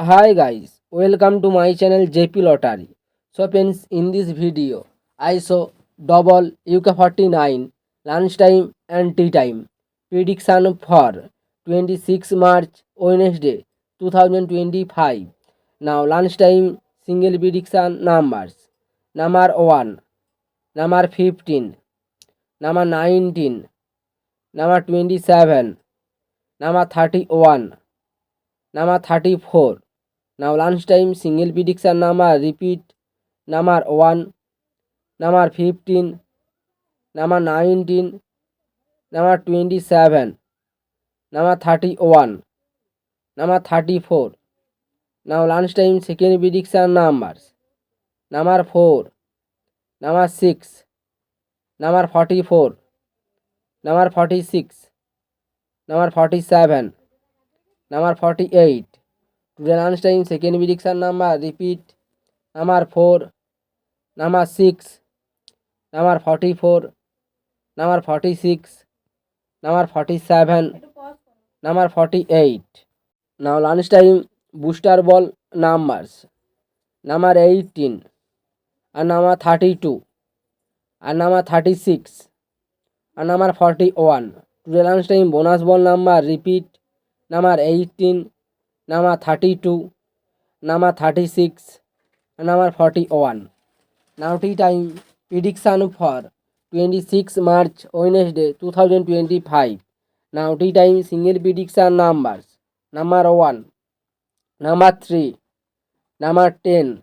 Hi guys, welcome to my channel JP Lottery. So friends, in this video, I saw double UK49 lunchtime and tea time prediction for 26 March Wednesday 2025. Now lunchtime single prediction numbers: number 1, number 15, number 19, number 27, number 31, number 34. Now lunchtime single prediction number repeat: number 1, number 15, number 19, number 27, number 31, number 34. Now lunchtime second prediction numbers: number 4, number 6, number 44, number 46, number 47, number 48. Today lunchtime second prediction number repeat: number 4, number 6, number 44, number 46, number 47, number 48. Now lunchtime booster ball numbers: number 18 and number 32 and number 36 and number 41. Today lunchtime bonus ball number repeat: number 18, number 32, number 36 and number 41. Now tea time prediction for 26 March Wednesday 2025. Now tea time single prediction numbers: number 1, number 3, number 10,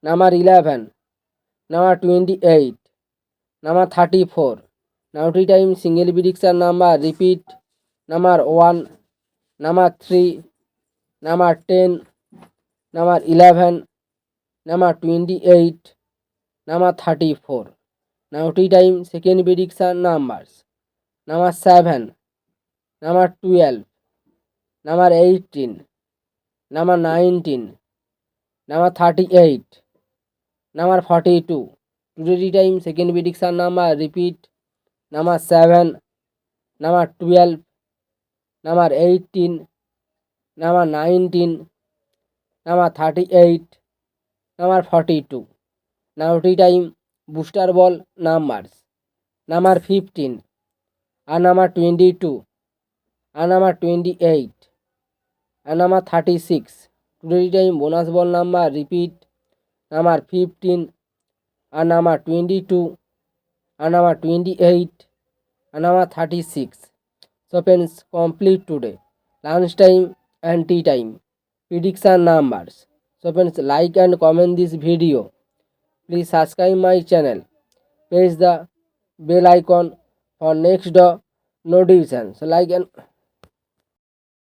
number 11, number 28, number 34. Now tea time single prediction number repeat: number 1, number 3, number 10, number 11, number 28, number 34. Now tea time second prediction numbers: number 7, number 12, number 18, number 19, number 38, number 42. Today tea time second prediction number repeat: number 7, number 12, number 18, number 19, number 38, number 42. Now tea time booster ball numbers: number 15 and number 22 and number 28 and number 36. Today time bonus ball number repeat: number 15 and number 22 and number 28 and number 36. So friends, complete today lunchtime and tea time prediction numbers. So friends, like and comment this video. Please subscribe my channel. Press the bell icon for next notification. So like and